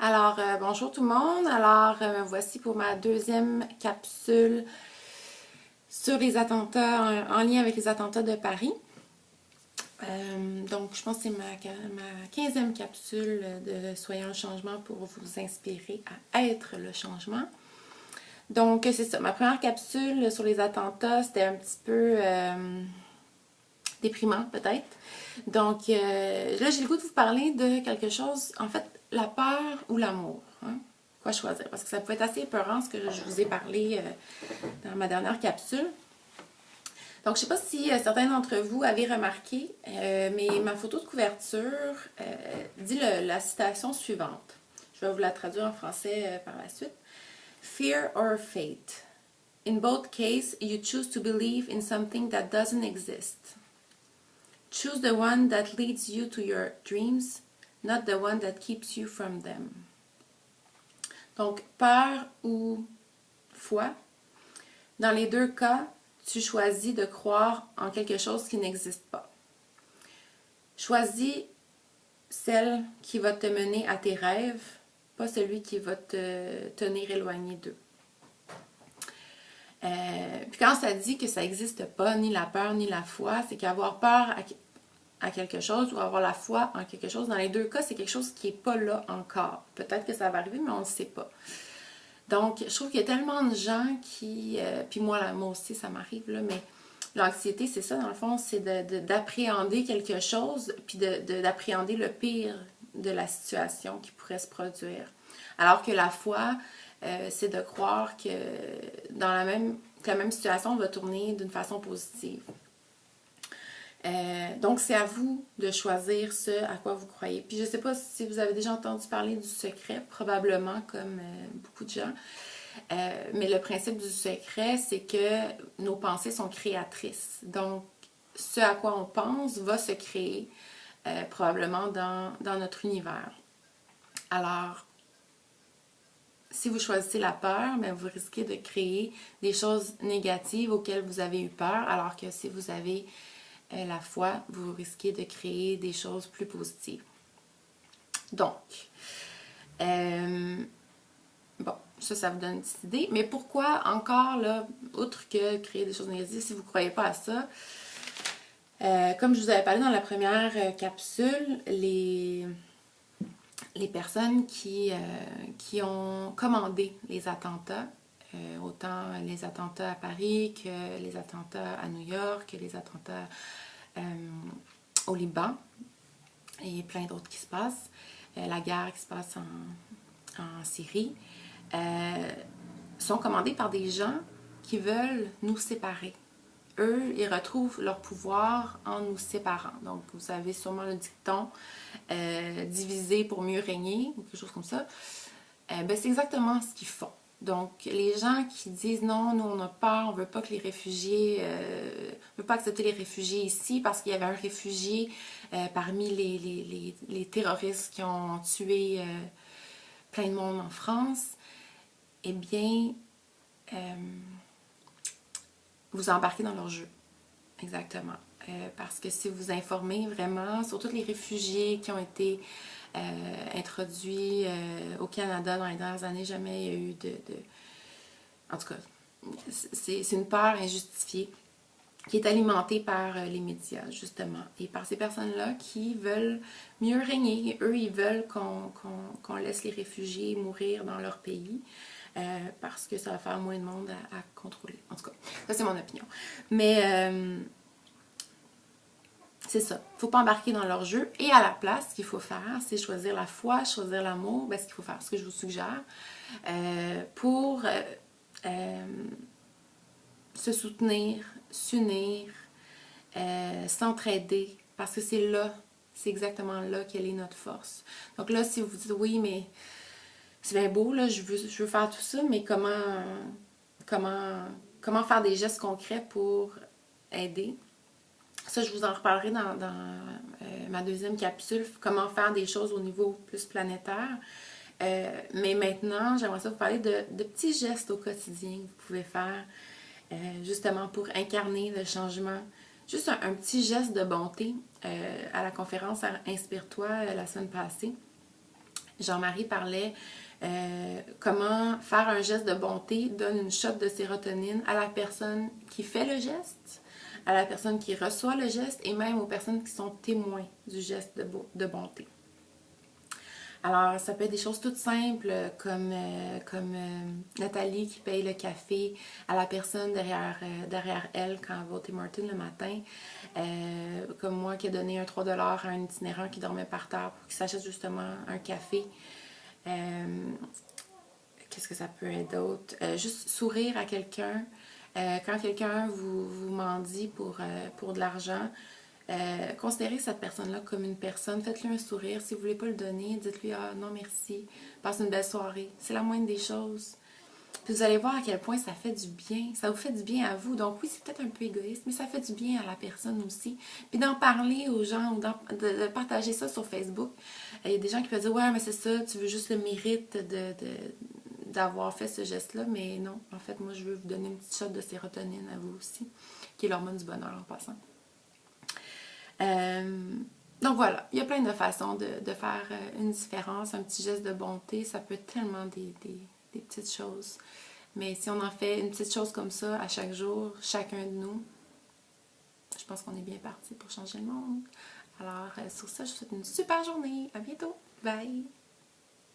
Alors, bonjour tout le monde. Alors, voici pour ma deuxième capsule sur les attentats, en lien avec les attentats de Paris. Donc, je pense que c'est ma 15e capsule de Soyons le changement pour vous inspirer à être le changement. Donc, c'est ça. Ma première capsule sur les attentats, c'était un petit peu déprimant, peut-être. Donc, là, j'ai le goût de vous parler de quelque chose, en fait, la peur ou l'amour. Hein? Quoi choisir? Parce que ça peut être assez épeurant, ce que je vous ai parlé dans ma dernière capsule. Donc, je ne sais pas si certains d'entre vous avez remarqué, mais ma photo de couverture dit la citation suivante. Je vais vous la traduire en français par la suite. Fear or fate. In both cases, you choose to believe in something that doesn't exist. Choose the one that leads you to your dreams, not the one that keeps you from them. Donc, peur ou foi. Dans les deux cas, tu choisis de croire en quelque chose qui n'existe pas. Choisis celle qui va te mener à tes rêves, pas celui qui va te tenir éloigné d'eux. Puis quand ça dit que ça n'existe pas, ni la peur, ni la foi, c'est qu'avoir peur à quelque chose ou avoir la foi en quelque chose, dans les deux cas, c'est quelque chose qui n'est pas là encore. Peut-être que ça va arriver, mais on ne sait pas. Donc, je trouve qu'il y a tellement de gens qui... puis moi aussi, ça m'arrive, là, mais l'anxiété, c'est ça, dans le fond, c'est d'appréhender quelque chose, puis d'appréhender le pire de la situation qui pourrait se produire. Alors que la foi, c'est de croire que dans la même situation va tourner d'une façon positive. Donc, c'est à vous de choisir ce à quoi vous croyez. Puis, je ne sais pas si vous avez déjà entendu parler du secret, probablement comme beaucoup de gens. Mais le principe du secret, c'est que nos pensées sont créatrices. Donc, ce à quoi on pense va se créer probablement dans notre univers. Alors, si vous choisissez la peur, bien, vous risquez de créer des choses négatives auxquelles vous avez eu peur, alors que si vous avez la foi, vous risquez de créer des choses plus positives. Donc, bon, ça vous donne une petite idée. Mais pourquoi encore, là, outre que créer des choses négatives, si vous ne croyez pas à ça, comme je vous avais parlé dans la première capsule, les personnes qui ont commandé les attentats, autant les attentats à Paris que les attentats à New York, que les attentats au Liban et plein d'autres qui se passent, la guerre qui se passe en Syrie, sont commandés par des gens qui veulent nous séparer. Eux, ils retrouvent leur pouvoir en nous séparant. Donc, vous savez sûrement le dicton diviser pour mieux régner, ou quelque chose comme ça. Ben, c'est exactement ce qu'ils font. Donc, les gens qui disent non, nous on a peur, on ne veut pas que les réfugiés, on ne veut pas accepter les réfugiés ici parce qu'il y avait un réfugié parmi les terroristes qui ont tué plein de monde en France, eh bien, vous embarquez dans leur jeu. Exactement. Parce que si vous vous informez vraiment sur tous les réfugiés qui ont été introduits au Canada dans les dernières années, jamais il y a eu En tout cas, c'est une peur injustifiée qui est alimentée par les médias, justement, et par ces personnes-là qui veulent mieux régner. Eux, ils veulent qu'on laisse les réfugiés mourir dans leur pays. Parce que ça va faire moins de monde à contrôler. En tout cas, ça c'est mon opinion. Mais c'est ça. Il ne faut pas embarquer dans leur jeu. Et à la place, ce qu'il faut faire, c'est choisir la foi, choisir l'amour. Ben, ce qu'il faut faire, ce que je vous suggère, pour se soutenir, s'unir, s'entraider. Parce que c'est exactement là quelle est notre force. Donc là, si vous dites oui, mais c'est bien beau, là, je veux faire tout ça, mais comment faire des gestes concrets pour aider? Ça, je vous en reparlerai dans ma deuxième capsule, comment faire des choses au niveau plus planétaire. Mais maintenant, j'aimerais ça vous parler de petits gestes au quotidien que vous pouvez faire justement pour incarner le changement. Juste un petit geste de bonté à la conférence Inspire-toi la semaine passée. Jean-Marie parlait comment faire un geste de bonté donne une shot de sérotonine à la personne qui fait le geste, à la personne qui reçoit le geste et même aux personnes qui sont témoins du geste de bonté. Alors, ça peut être des choses toutes simples comme Nathalie qui paye le café à la personne derrière elle quand elle va au Tim Hortons le matin. Comme moi qui ai donné un 3$ à un itinérant qui dormait par terre pour qu'il s'achète justement un café. Qu'est-ce que ça peut être d'autre? Juste sourire à quelqu'un. Quand quelqu'un vous mendie pour de l'argent, considérez cette personne-là comme une personne. Faites-lui un sourire. Si vous ne voulez pas le donner, dites-lui « Ah non, merci. Passe une belle soirée. » C'est la moindre des choses. Puis vous allez voir à quel point ça fait du bien. Ça vous fait du bien à vous. Donc oui, c'est peut-être un peu égoïste, mais ça fait du bien à la personne aussi. Puis d'en parler aux gens, ou de partager ça sur Facebook. Il y a des gens qui peuvent dire « Ouais, mais c'est ça, tu veux juste le mérite d'avoir fait ce geste-là. » Mais non, en fait, moi, je veux vous donner une petite shot de sérotonine à vous aussi, qui est l'hormone du bonheur en passant. Donc voilà, il y a plein de façons de faire une différence, un petit geste de bonté, ça peut être tellement des petites choses. Mais si on en fait une petite chose comme ça à chaque jour, chacun de nous, je pense qu'on est bien parti pour changer le monde. Alors sur ça, je vous souhaite une super journée. À bientôt. Bye!